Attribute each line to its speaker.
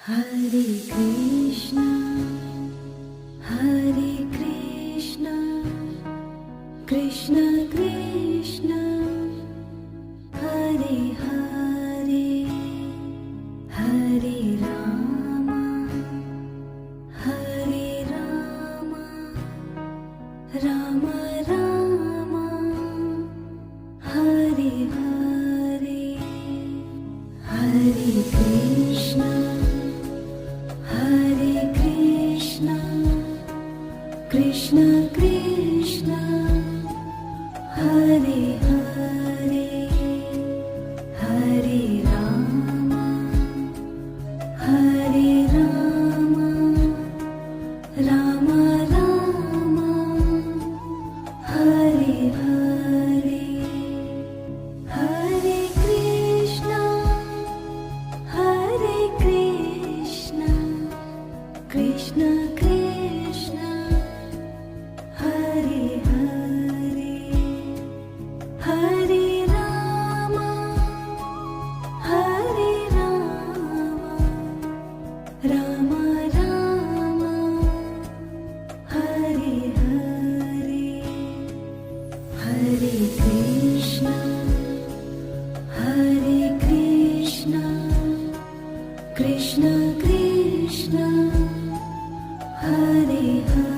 Speaker 1: Hare Krishna, Hare Krishna, Krishna Krishna, Hare Hare, Hare Rama, Hare Rama, Rama Rama, Hare Hare, Hare Krishna, Hare Krishna, Krishna Krishna, Hare Hare, Hare Rama, Hare Rama, Rama Rama, Hare Hare, Hare Krishna, Hare Krishna, Krishna Krishna, Hare Hare, Hare Rama, Hare Rama, Rama Rama, Hare Hare, Hare Krishna, Hare Krishna, Krishna Krishna, Hare Hare.